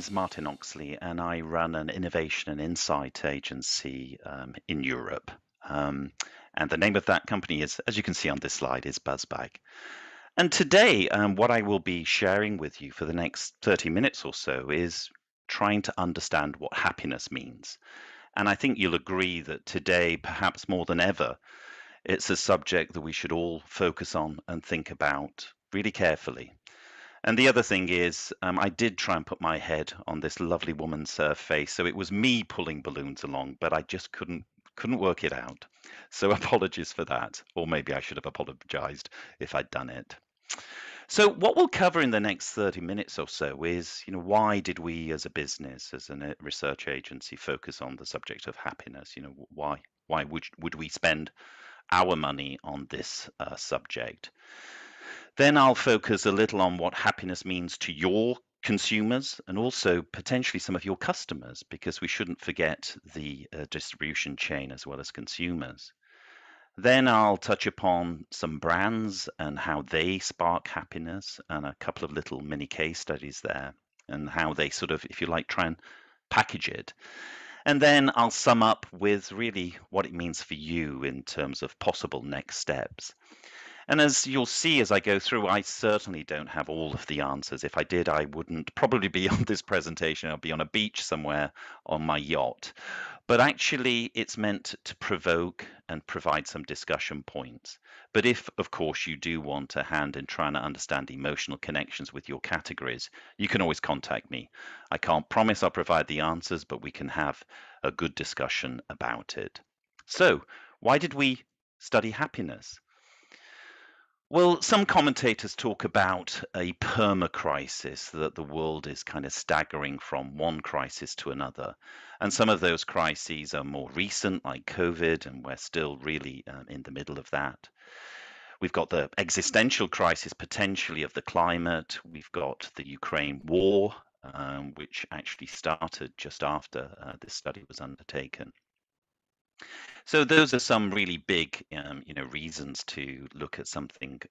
name's Martin Oxley, and I run an innovation and insight agency in Europe. And the name of that company is, as you can see on this slide, is Buzzbag. And today, what I will be sharing with you for the next 30 minutes or so is trying to understand what happiness means. And I think you'll agree that today, perhaps more than ever, it's a subject that we should all focus on and think about really carefully. And the other thing is, I did try and put my head on this lovely woman's face, so it was me pulling balloons along, but I just couldn't work it out. So apologies for that, or maybe I should have apologized if I'd done it. So what we'll cover in the next 30 minutes or so is, why did we as a business, as a research agency, focus on the subject of happiness? Why would we spend our money on this subject? Then I'll focus a little on what happiness means to your consumers and also potentially some of your customers, because we shouldn't forget the distribution chain as well as consumers. Then I'll touch upon some brands and how they spark happiness, and a couple of little mini case studies there, and how they sort of, if you like, try and package it. And then I'll sum up with really what it means for you in terms of possible next steps. And as you'll see as I go through, I certainly don't have all of the answers. If I did, I wouldn't probably be on this presentation. I'll be on a beach somewhere on my yacht. But actually, it's meant to provoke and provide some discussion points. But if, of course, you do want a hand in trying to understand emotional connections with your categories, you can always contact me. I can't promise I'll provide the answers, but we can have a good discussion about it. So, why did we study happiness? Well, some commentators talk about a perma-crisis, that the world is kind of staggering from one crisis to another. And some of those crises are more recent, like COVID, and we're still really in the middle of that. We've got the existential crisis potentially of the climate. We've got the Ukraine war, which actually started just after this study was undertaken. So those are some really big, reasons to look at something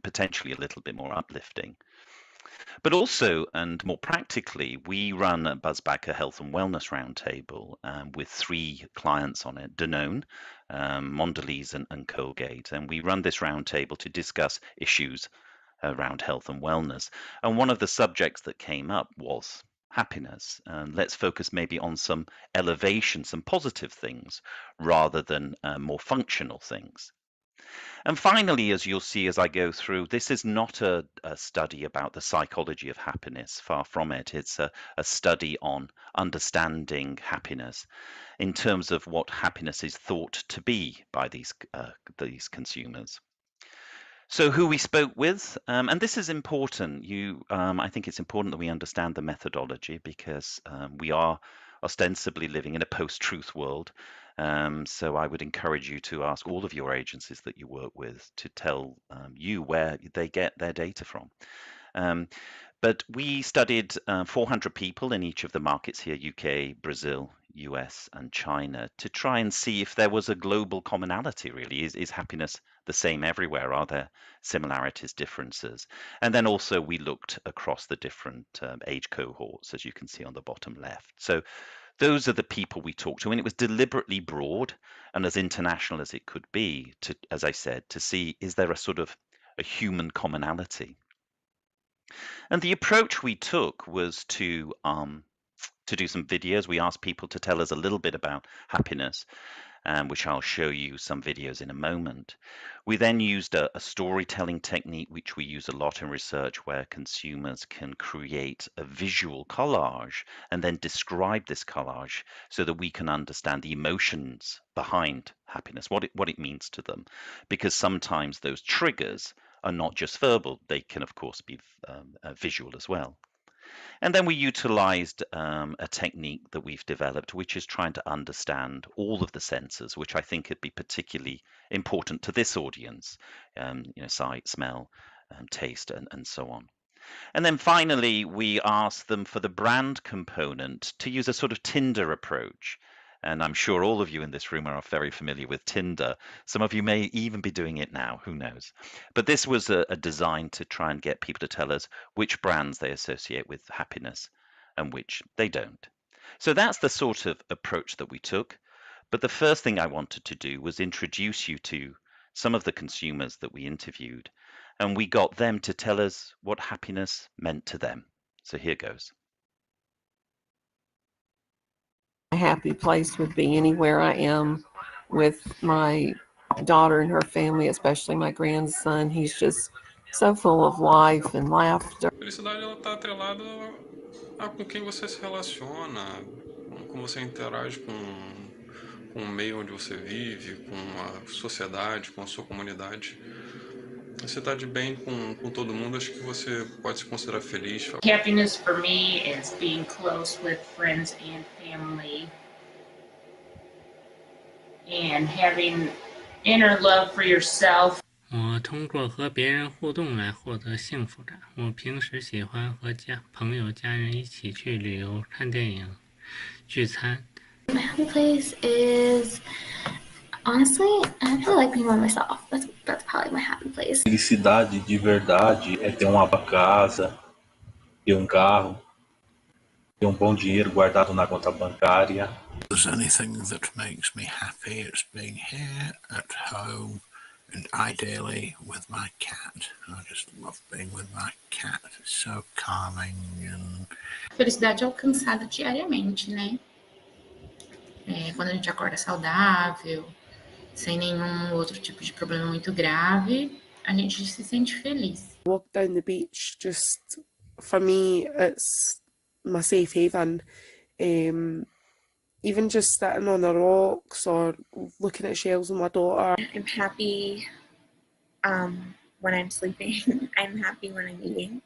potentially a little bit more uplifting. But also, and more practically, we run at Buzzback a health and wellness roundtable with 3 clients on it: Danone, Mondelez, and Colgate. And we run this roundtable to discuss issues around health and wellness. And one of the subjects that came up was happiness. And let's focus maybe on some elevation, some positive things, rather than more functional things. And finally, as you'll see as I go through, this is not a study about the psychology of happiness. Far from it. It's a study on understanding happiness in terms of what happiness is thought to be by these consumers. So who we spoke with, and this is important. I think it's important that we understand the methodology, because we are ostensibly living in a post-truth world. So I would encourage you to ask all of your agencies that you work with to tell you where they get their data from. But we studied 400 people in each of the markets here: UK, Brazil, US, and China, to try and see if there was a global commonality, really. Is happiness the same everywhere? Are there similarities, differences? And then also we looked across the different age cohorts, as you can see on the bottom left. So those are the people we talked to, and it was deliberately broad and as international as it could be, to, as I said, to see, is there a sort of a human commonality? And the approach we took was to do some videos. We asked people to tell us a little bit about happiness, which I'll show you some videos in a moment. We then used a storytelling technique, which we use a lot in research, where consumers can create a visual collage and then describe this collage so that we can understand the emotions behind happiness, what it means to them. Because sometimes those triggers are not just verbal, they can, of course, be visual as well. And then we utilized a technique that we've developed, which is trying to understand all of the senses, which I think would be particularly important to this audience, sight, smell, taste, and so on. And then finally, we asked them for the brand component to use a sort of Tinder approach. And I'm sure all of you in this room are very familiar with Tinder. Some of you may even be doing it now, who knows? But this was a design to try and get people to tell us which brands they associate with happiness and which they don't. So that's the sort of approach that we took. But the first thing I wanted to do was introduce you to some of the consumers that we interviewed, and we got them to tell us what happiness meant to them. So here goes. A happy place would be anywhere I am with my daughter and her family, especially my grandson. He's just so full of life and laughter. Felicidade ela está atrelada a com quem você se relaciona, como você interage com o meio onde você vive, com a sociedade, com a sua comunidade. Você está de bem com todo mundo, acho que você pode se considerar feliz. Happiness for me is being close with friends and family and having inner love for yourself. 我通过和别人互动来获得幸福感。我平时喜欢和朋友、家人一起去旅游、看电影、聚餐。My happy place is honestly, I really like being by myself. That's probably my happy place. Felicidade de verdade é ter uma casa, ter carro, ter bom dinheiro guardado na conta bancária. If there's anything that makes me happy, it's being here at home and ideally with my cat. I just love being with my cat. It's so calming and... Felicidade alcançada diariamente, né? Quando a gente acorda saudável, sem nenhum outro tipo de problema muito grave, a gente se sente feliz. Walk down the beach, just for me, it's my safe haven. Even just sitting on the rocks or looking at shells with my daughter. I'm happy when I'm sleeping. I'm happy when I'm eating.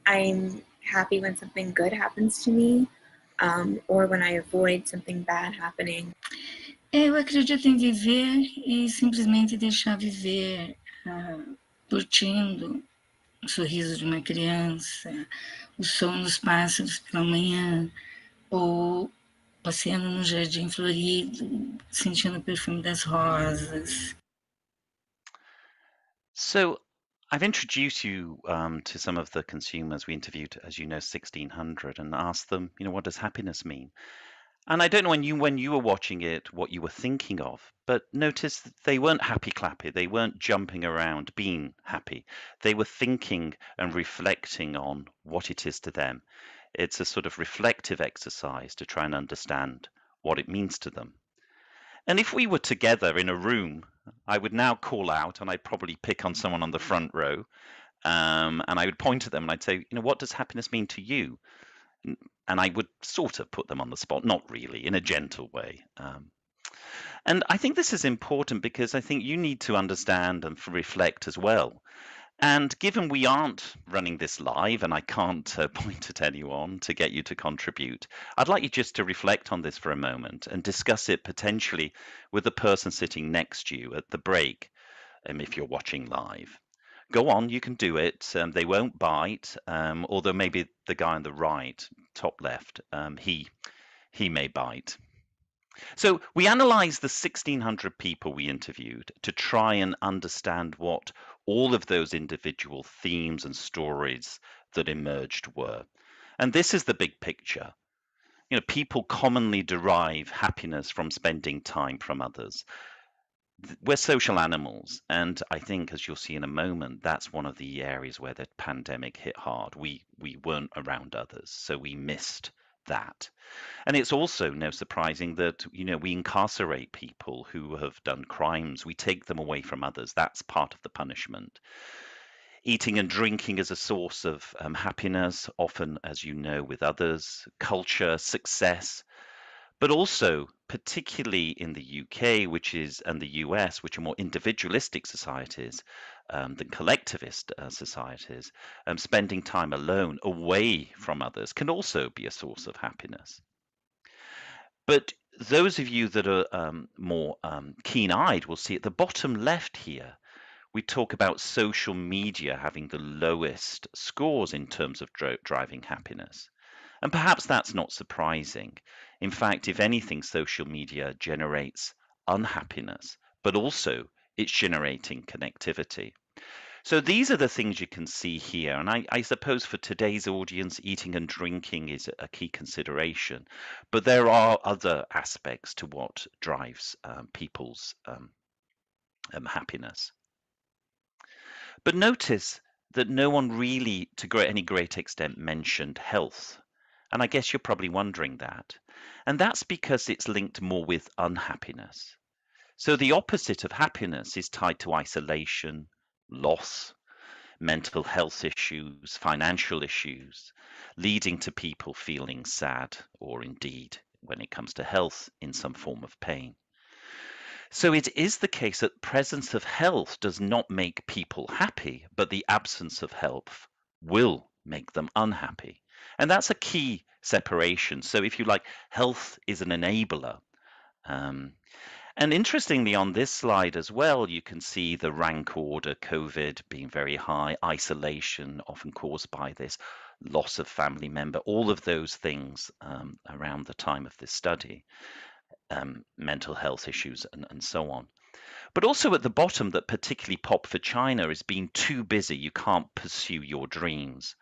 I'm happy when something good happens to me, or when I avoid something bad happening. Eu acredito em viver e simplesmente deixar viver, curtindo o sorriso de uma criança, o som dos pássaros pela manhã, ou passeando no jardim florido, sentindo o perfume das rosas. So I've introduced you to some of the consumers we interviewed, as you know, 1,600, and asked them, what does happiness mean? And I don't know when you were watching it, what you were thinking of, but notice that they weren't happy clappy. They weren't jumping around being happy. They were thinking and reflecting on what it is to them. It's a sort of reflective exercise to try and understand what it means to them. And if we were together in a room, I would now call out and I'd probably pick on someone on the front row, and I would point at them and I'd say, what does happiness mean to you? And I would sort of put them on the spot, not really, in a gentle way. And I think this is important because I think you need to understand and reflect as well. And given we aren't running this live and I can't point at anyone to get you to contribute, I'd like you just to reflect on this for a moment and discuss it potentially with the person sitting next to you at the break, if you're watching live. Go on, you can do it. They won't bite, although maybe the guy on the right, top left, he may bite. So we analysed the 1,600 people we interviewed to try and understand what all of those individual themes and stories that emerged were. And this is the big picture. People commonly derive happiness from spending time from others. We're social animals, and I think, as you'll see in a moment, that's one of the areas where the pandemic hit hard. We weren't around others, so we missed that. And it's also no surprising that we incarcerate people who have done crimes. We take them away from others. That's part of the punishment. Eating and drinking is a source of happiness, often, as you know, with others, culture, success, but also particularly in the UK, and the US, which are more individualistic societies than collectivist societies, spending time alone, away from others, can also be a source of happiness. But those of you that are more keen-eyed will see at the bottom left here, we talk about social media having the lowest scores in terms of driving happiness. And perhaps that's not surprising. In fact, if anything, social media generates unhappiness, but also it's generating connectivity. So these are the things you can see here. And I suppose for today's audience, eating and drinking is a key consideration. But there are other aspects to what drives people's happiness. But notice that no one really, to any great extent, mentioned health. And I guess you're probably wondering that. And that's because it's linked more with unhappiness. So the opposite of happiness is tied to isolation, loss, mental health issues, financial issues, leading to people feeling sad or indeed, when it comes to health, in some form of pain. So it is the case that presence of health does not make people happy, but the absence of health will make them unhappy. And that's a key separation. So if you like, health is an enabler. And interestingly, on this slide as well, you can see the rank order, COVID being very high, isolation often caused by this, loss of family member, all of those things around the time of this study, mental health issues and so on. But also at the bottom, that particularly pop for China is being too busy, you can't pursue your dreams.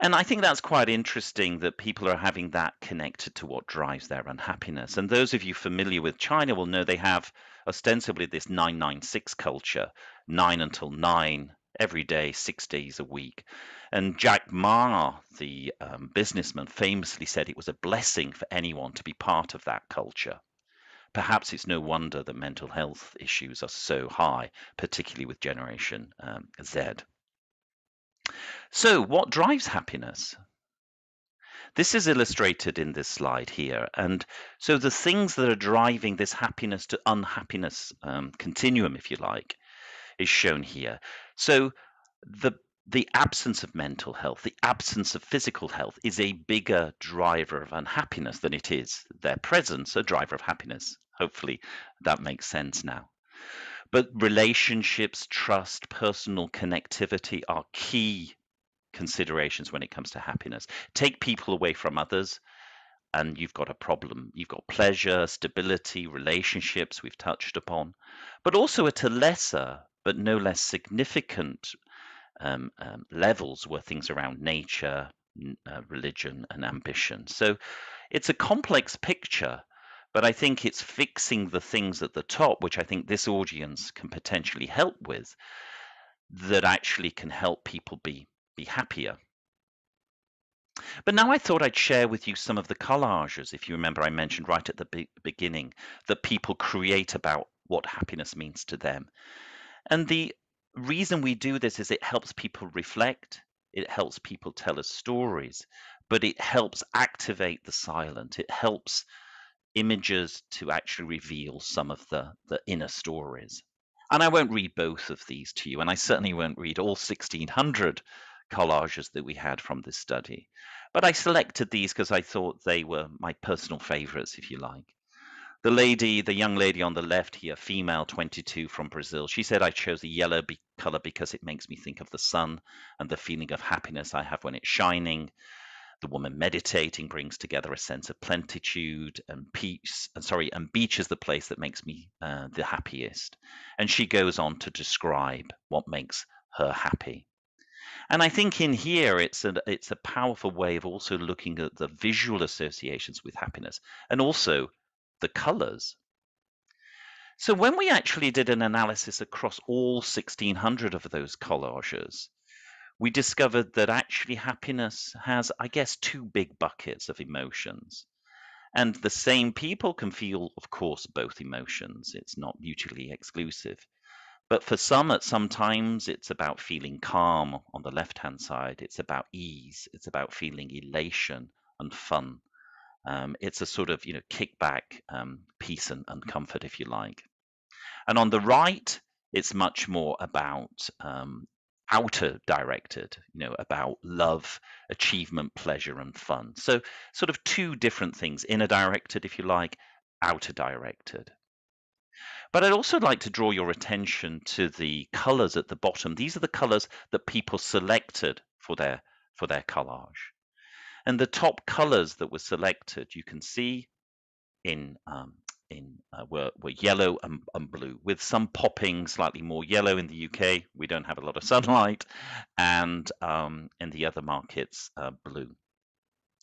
And I think that's quite interesting that people are having that connected to what drives their unhappiness. And those of you familiar with China will know they have ostensibly this 996 culture, 9 until 9, every day, 6 days a week. And Jack Ma, the businessman, famously said it was a blessing for anyone to be part of that culture. Perhaps it's no wonder that mental health issues are so high, particularly with Generation Z. So what drives happiness? This is illustrated in this slide here. And so the things that are driving this happiness to unhappiness continuum, if you like, is shown here. So the absence of mental health, the absence of physical health is a bigger driver of unhappiness than it is their presence, a driver of happiness. Hopefully that makes sense now. But relationships, trust, personal connectivity are key considerations when it comes to happiness. Take people away from others and you've got a problem. You've got pleasure, stability, relationships we've touched upon, but also at a lesser but no less significant levels were things around nature, religion and ambition. So it's a complex picture, but I think it's fixing the things at the top, which I think this audience can potentially help with, that actually can help people be happier. But now I thought I'd share with you some of the collages, if you remember I mentioned right at the beginning, that people create about what happiness means to them. And the reason we do this is it helps people reflect, it helps people tell us stories, but it helps activate the silent. It helps images to actually reveal some of the inner stories. And I won't read both of these to you, and I certainly won't read all 1,600 collages that we had from this study. But I selected these because I thought they were my personal favorites, if you like. The young lady on the left here, female, 22, from Brazil, she said, I chose a yellow color because it makes me think of the sun and the feeling of happiness I have when it's shining. The woman meditating brings together a sense of plenitude and peace, and beach is the place that makes me the happiest. And she goes on to describe what makes her happy. And I think in here it's a powerful way of also looking at the visual associations with happiness and also the colors. So when we actually did an analysis across all 1,600 of those collages, we discovered that actually happiness has, I guess, two big buckets of emotions. And the same people can feel, of course, both emotions. It's not mutually exclusive. But for some, at some times, it's about feeling calm on the left-hand side. It's about ease. It's about feeling elation and fun. It's a sort of, kickback, peace and comfort, if you like. And on the right, it's much more about outer directed, about love, achievement, pleasure, and fun. So sort of two different things, inner directed, if you like, outer directed. But I'd also like to draw your attention to the colors at the bottom. These are the colors that people selected for their collage. And the top colors that were selected, you can see in were yellow and blue, with some popping slightly more yellow in the UK. We don't have a lot of sunlight, and in the other markets, blue.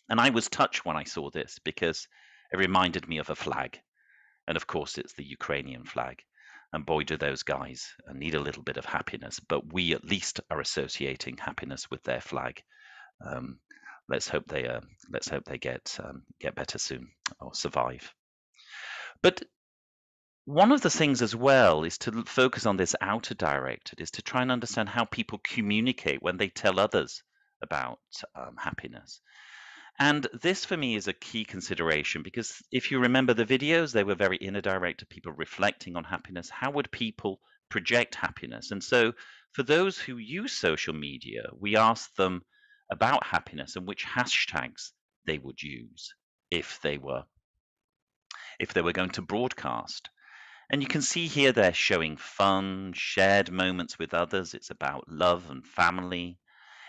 And I was touched when I saw this because it reminded me of a flag. And of course, it's the Ukrainian flag. And boy, do those guys need a little bit of happiness. But we at least are associating happiness with their flag. Let's hope they get better soon or survive. But one of the things as well is to focus on this outer directed, is to try and understand how people communicate when they tell others about happiness. And this for me is a key consideration, because if you remember the videos, they were very inner directed, people reflecting on happiness. How would people project happiness? And so for those who use social media, we asked them about happiness and which hashtags they would use if they were going to broadcast. And you can see here they're showing fun, shared moments with others. It's about love and family.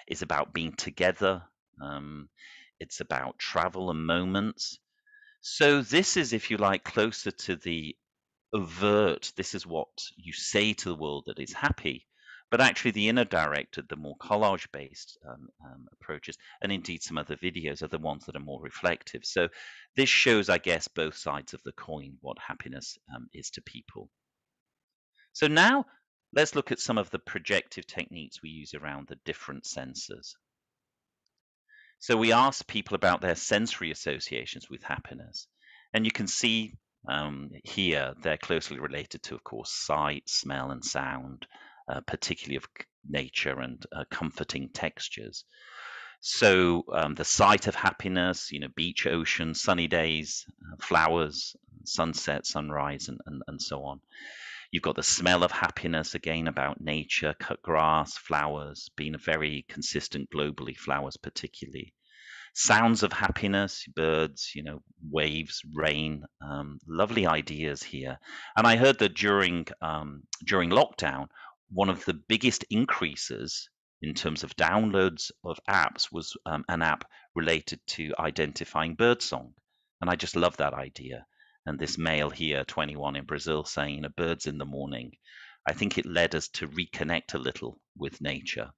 It's about being together. It's about travel and moments. So this is, if you like, closer to the overt. This is what you say to the world that is happy. But actually the inner directed, the more collage-based approaches, and indeed some other videos are the ones that are more reflective. So this shows, I guess, both sides of the coin, what happiness is to people. So now let's look at some of the projective techniques we use around the different senses. So we asked people about their sensory associations with happiness. And you can see here they're closely related to, of course, sight, smell, and sound, particularly of nature and comforting textures. So the sight of happiness, beach, ocean, sunny days, flowers, sunset, sunrise, and so on. You've got the smell of happiness, again, about nature, cut grass, flowers, being very consistent globally, flowers particularly. Sounds of happiness, birds, waves, rain, lovely ideas here. And I heard that during lockdown, one of the biggest increases in terms of downloads of apps was an app related to identifying birdsong. And I just love that idea. And this male here, 21 in Brazil, saying, birds in the morning. I think it led us to reconnect a little with nature.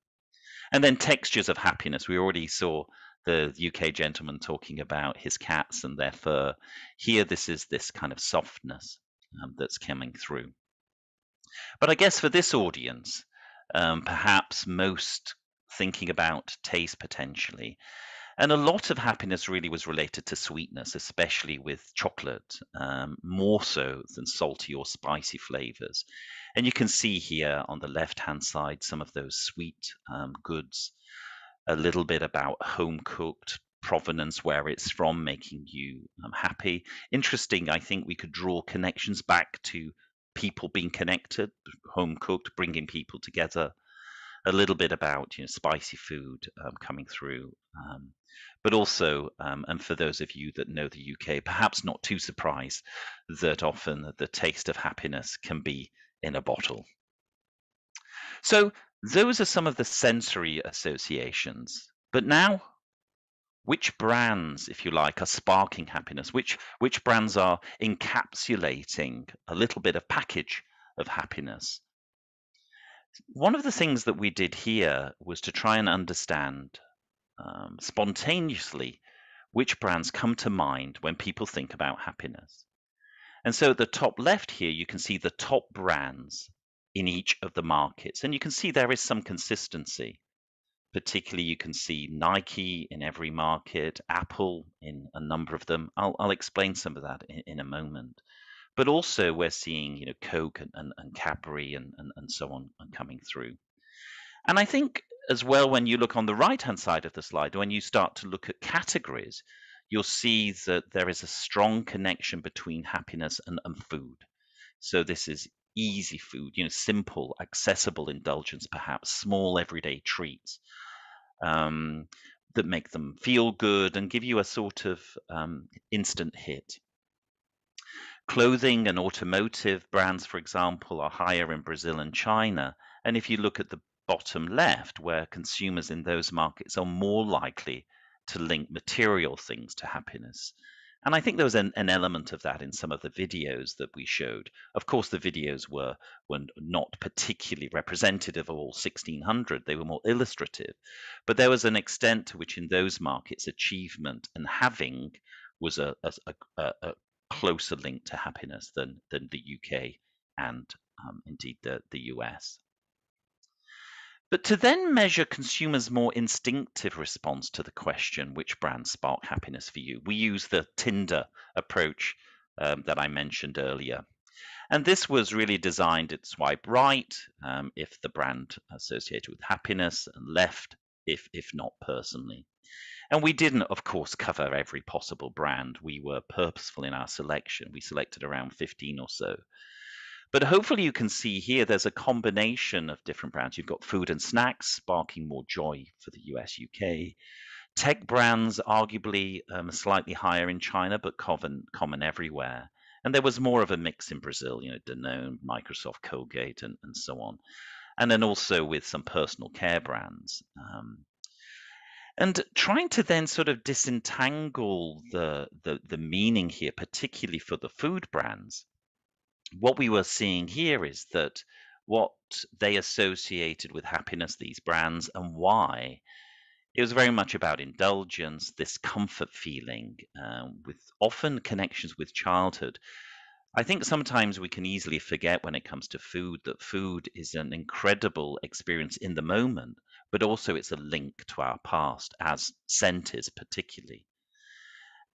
And then textures of happiness. We already saw the UK gentleman talking about his cats and their fur. Here, this is this kind of softness that's coming through. But I guess for this audience, perhaps most thinking about taste potentially. And a lot of happiness really was related to sweetness, especially with chocolate, more so than salty or spicy flavors. And you can see here on the left-hand side some of those sweet goods, a little bit about home-cooked, provenance, where it's from, making you happy. Interesting, I think we could draw connections back to people being connected, home-cooked, bringing people together. A little bit about spicy food coming through, but also, and for those of you that know the UK, perhaps not too surprised that often the taste of happiness can be in a bottle. So those are some of the sensory associations. But now, which brands, if you like, are sparking happiness? Which brands are encapsulating a little bit of package of happiness? One of the things that we did here was to try and understand spontaneously which brands come to mind when people think about happiness. And so at the top left here, you can see the top brands in each of the markets. And you can see there is some consistency. Particularly, you can see Nike in every market, Apple in a number of them. I'll explain some of that in a moment. But also we're seeing, Coke and Cadbury and so on coming through. And I think as well, when you look on the right-hand side of the slide, when you start to look at categories, you'll see that there is a strong connection between happiness and food. So this is easy food, simple, accessible indulgence, perhaps small everyday treats that make them feel good and give you a sort of instant hit. Clothing and automotive brands, for example, are higher in Brazil and China. And if you look at the bottom left, where consumers in those markets are more likely to link material things to happiness. And I think there was an element of that in some of the videos that we showed. Of course, the videos were not particularly representative of all 1600. They were more illustrative. But there was an extent to which in those markets, achievement and having was a closer link to happiness than the UK and indeed the US. But to then measure consumers' more instinctive response to the question, which brands spark happiness for you, we use the Tinder approach that I mentioned earlier. And this was really designed at swipe right if the brand associated with happiness, and left if not personally. And we didn't, of course, cover every possible brand. We were purposeful in our selection. We selected around 15 or so. But hopefully you can see here there's a combination of different brands. You've got food and snacks sparking more joy for the US, UK. Tech brands arguably slightly higher in China, but common everywhere. And there was more of a mix in Brazil, Danone, Microsoft, Colgate, and so on. And then also with some personal care brands. And trying to then sort of disentangle the meaning here, particularly for the food brands, what we were seeing here is that what they associated with happiness, these brands, and why, it was very much about indulgence, this comfort feeling, with often connections with childhood. I think sometimes we can easily forget when it comes to food that food is an incredible experience in the moment, but also it's a link to our past, as scent is particularly.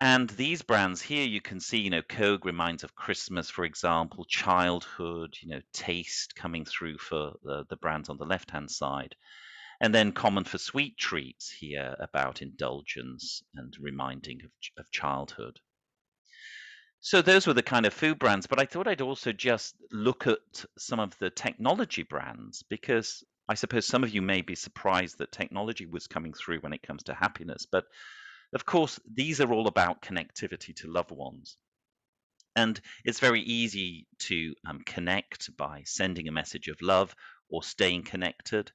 And these brands here, you can see, Coke reminds of Christmas, for example, childhood, taste coming through for the brands on the left-hand side. And then common for sweet treats here about indulgence and reminding of childhood. So those were the kind of food brands, but I thought I'd also just look at some of the technology brands, because I suppose some of you may be surprised that technology was coming through when it comes to happiness. But of course, these are all about connectivity to loved ones. And it's very easy to connect by sending a message of love or staying connected.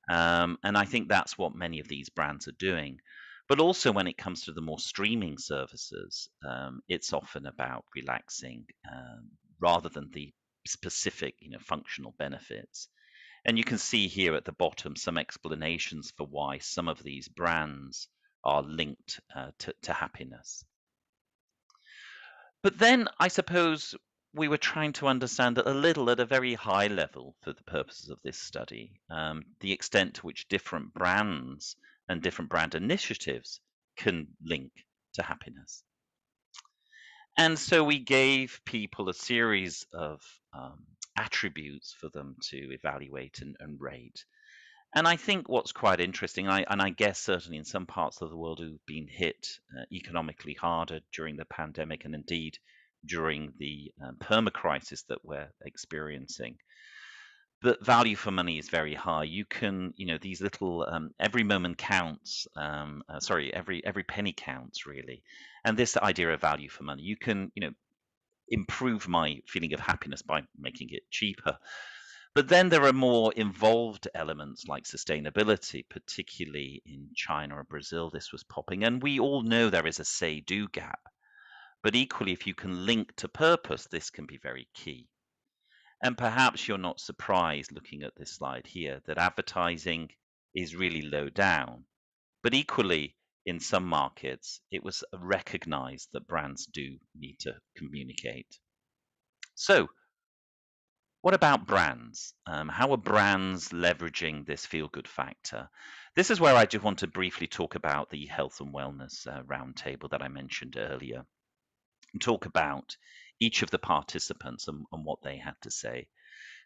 And I think that's what many of these brands are doing. But also when it comes to the more streaming services, it's often about relaxing rather than the specific functional benefits. And you can see here at the bottom some explanations for why some of these brands are linked to happiness. But then I suppose we were trying to understand a little at a very high level for the purposes of this study, the extent to which different brands and different brand initiatives can link to happiness. And so we gave people a series of attributes for them to evaluate and rate. And I think what's quite interesting, and I guess certainly in some parts of the world who've been hit economically harder during the pandemic and indeed during the perma-crisis that we're experiencing, but value for money is very high. You can, these little, every moment counts, every penny counts really. And this idea of value for money, you can, improve my feeling of happiness by making it cheaper. But then there are more involved elements like sustainability, particularly in China or Brazil, this was popping. And we all know there is a say-do gap. But equally, if you can link to purpose, this can be very key. And perhaps you're not surprised looking at this slide here that advertising is really low down. But equally, in some markets, it was recognized that brands do need to communicate. So, what about brands? How are brands leveraging this feel-good factor? This is where I just want to briefly talk about the health and wellness roundtable that I mentioned earlier, and talk about each of the participants and what they had to say.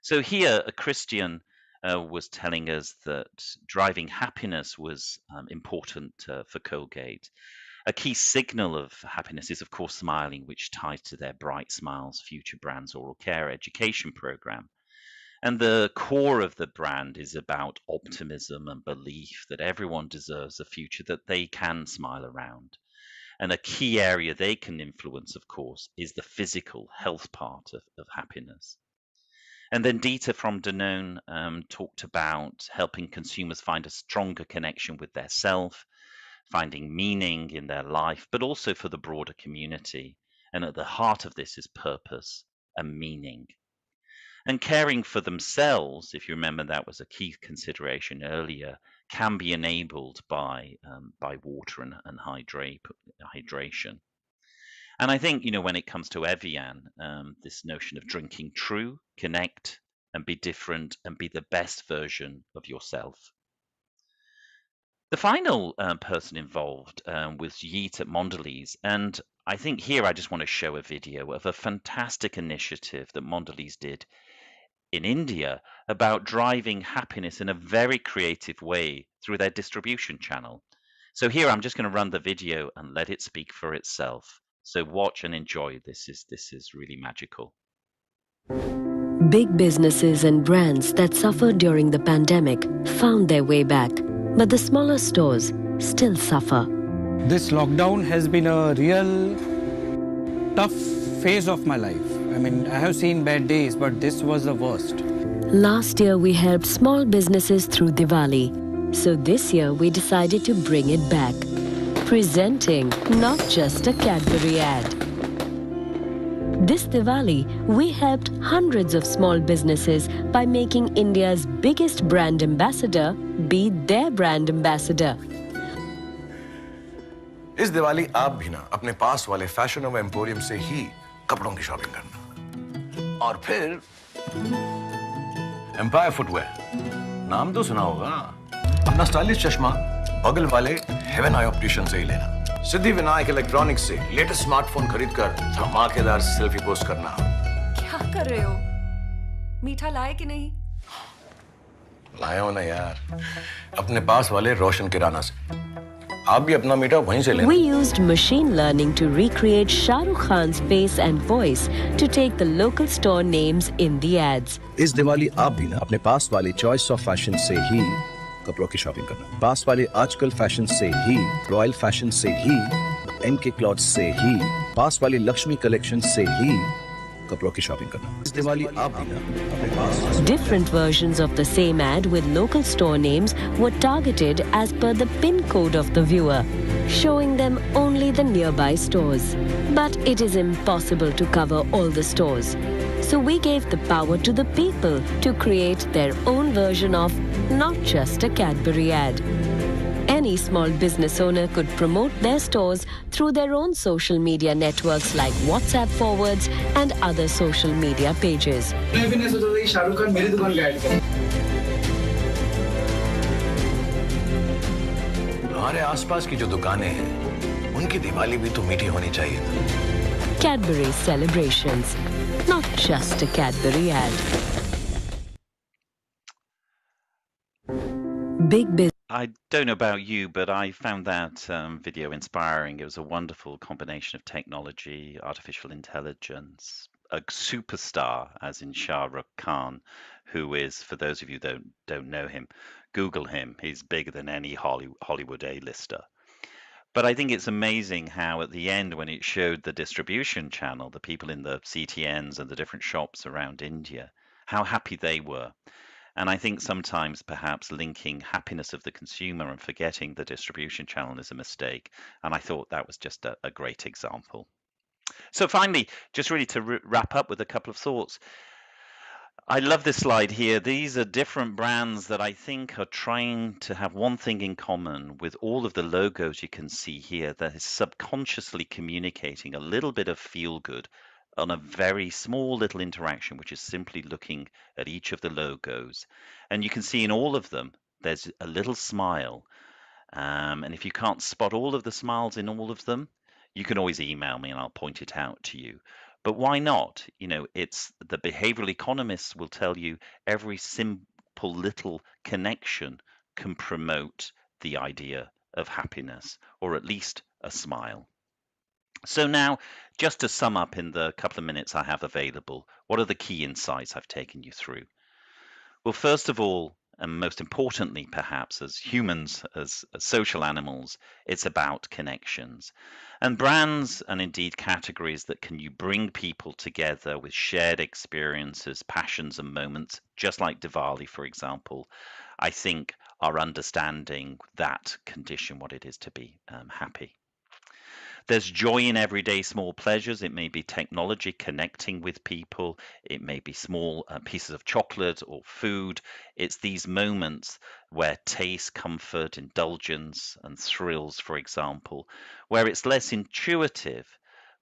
So here, a Christian was telling us that driving happiness was important for Colgate. A key signal of happiness is, of course, smiling, which ties to their Bright Smiles Future Brands Oral Care Education Program. And the core of the brand is about optimism and belief that everyone deserves a future that they can smile around. And a key area they can influence, of course, is the physical health part of happiness. And then Dieter from Danone talked about helping consumers find a stronger connection with their self, finding meaning in their life, but also for the broader community. And at the heart of this is purpose and meaning. And caring for themselves, if you remember that was a key consideration earlier, can be enabled by water and hydration. And I think, when it comes to Evian, this notion of drinking true, connect, and be different, and be the best version of yourself. The final person involved was Yeet at Mondelez, and I think here I just want to show a video of a fantastic initiative that Mondelez did in India about driving happiness in a very creative way through their distribution channel. So here I'm just going to run the video and let it speak for itself. So watch and enjoy. This is really magical. Big businesses and brands that suffered during the pandemic found their way back, but the smaller stores still suffer. This lockdown has been a real tough phase of my life. I mean, I have seen bad days, but this was the worst. Last year we helped small businesses through Diwali. So this year we decided to bring it back. Presenting not just a Cadbury ad. This Diwali, we helped hundreds of small businesses by making India's biggest brand ambassador be their brand ambassador. इस दिवाली आप भी ना अपने पास वाले fashion नोवा emporium से ही कपड़ों की shopping करना और फिर एम्पायर फुटवेयर नाम तो सुना होगा अपना स्टाइलिश चश्मा बगल वाले हेवन आई ऑप्टिशियन से ही लेना सिद्धि विनायक इलेक्ट्रॉनिक्स से लेटेस्ट स्मार्टफोन खरीदकर धमाकेदार सेल्फी पोस्ट करना क्या कर रहे हो मीठा लाए कि नहीं लाया हो ना यार अपने पास वाले रोशन किराना से आप भी अपना मीठा वहीं से लेना We used machine learning to recreate Shah Rukh Khan's face and voice to take the local store names in the ads. इस दिवाली आप भी ना अपने पास वाली चॉइस ऑफ फैशन से ही कपड़ों की शॉपिंग करना पास वाले आजकल फैशन से ही रॉयल फैशन से ही एमके क्लॉथ्स से ही पास वाली लक्ष्मी कलेक्शन से ही कपड़ों की शॉपिंग करना इस दिवाली आप भी ना अपने पास Different versions of the same ad with local store names were targeted as per the PIN code of the viewer, showing them only the nearby stores. But it is impossible to cover all the stores. So we gave the power to the people to create their own version of not just a Cadbury ad. Any small business owner could promote their stores through their own social media networks like WhatsApp forwards and other social media pages. हमारे आसपास की जो दुकानें हैं उनकी दिवाली भी तो मीठी होनी चाहिए ना Cadbury celebrations, not just a Cadbury ad. Big business. I don't know about you, but I found that video inspiring. It was a wonderful combination of technology, artificial intelligence, a superstar, as in Shah Rukh Khan, who is, for those of you that don't know him, Google him. He's bigger than any Hollywood A-lister. But I think it's amazing how at the end, when it showed the distribution channel, the people in the CTNs and the different shops around India, how happy they were. And I think sometimes perhaps linking happiness of the consumer and forgetting the distribution channel is a mistake. And I thought that was just a great example. So finally, just really to wrap up with a couple of thoughts. I love this slide here. These are different brands that I think are trying to have one thing in common with all of the logos you can see here, that is subconsciously communicating a little bit of feel good on a very small little interaction, which is simply looking at each of the logos. And you can see in all of them, there's a little smile. And if you can't spot all of the smiles in all of them, you can always email me and I'll point it out to you. But why not? It's the behavioral economists will tell you every simple little connection can promote the idea of happiness, or at least a smile. So now, just to sum up in the couple of minutes I have available, what are the key insights I've taken you through? Well, first of all, and most importantly, perhaps, as humans, as social animals, it's about connections. And brands, and indeed categories that can you bring people together with shared experiences, passions and moments, just like Diwali, for example, I think our understanding that condition, what it is to be happy. There's joy in everyday small pleasures. It may be technology connecting with people. It may be small pieces of chocolate or food. It's these moments where taste, comfort, indulgence, and thrills, for example, where it's less intuitive,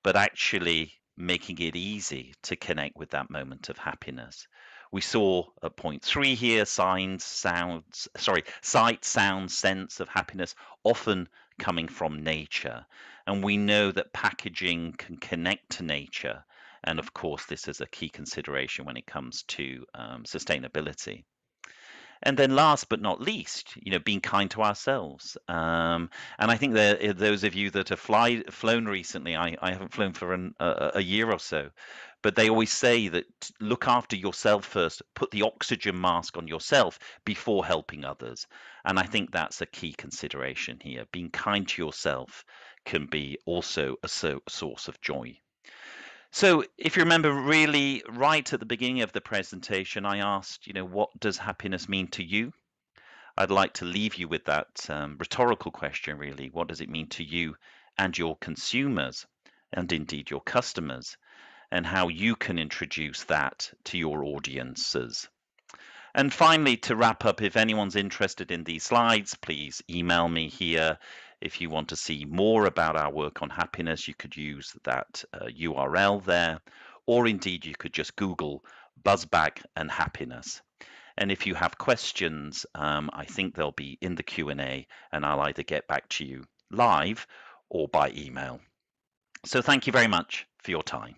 but actually making it easy to connect with that moment of happiness. We saw at point 3 here, sight, sound, sense of happiness, often coming from nature. And we know that packaging can connect to nature. And of course, this is a key consideration when it comes to sustainability. And then last but not least, being kind to ourselves. And I think that those of you that have flown recently, I haven't flown for a year or so, but they always say that look after yourself first, put the oxygen mask on yourself before helping others. And I think that's a key consideration here. Being kind to yourself can be also a source of joy. So if you remember really right at the beginning of the presentation, I asked, what does happiness mean to you? I'd like to leave you with that rhetorical question, really. What does it mean to you and your consumers, and indeed your customers, and how you can introduce that to your audiences? And finally, to wrap up, if anyone's interested in these slides, please email me here. If you want to see more about our work on happiness, you could use that URL there, or indeed you could just Google Buzzbag and happiness. And if you have questions, I think they'll be in the Q&A, and I'll either get back to you live or by email. So thank you very much for your time.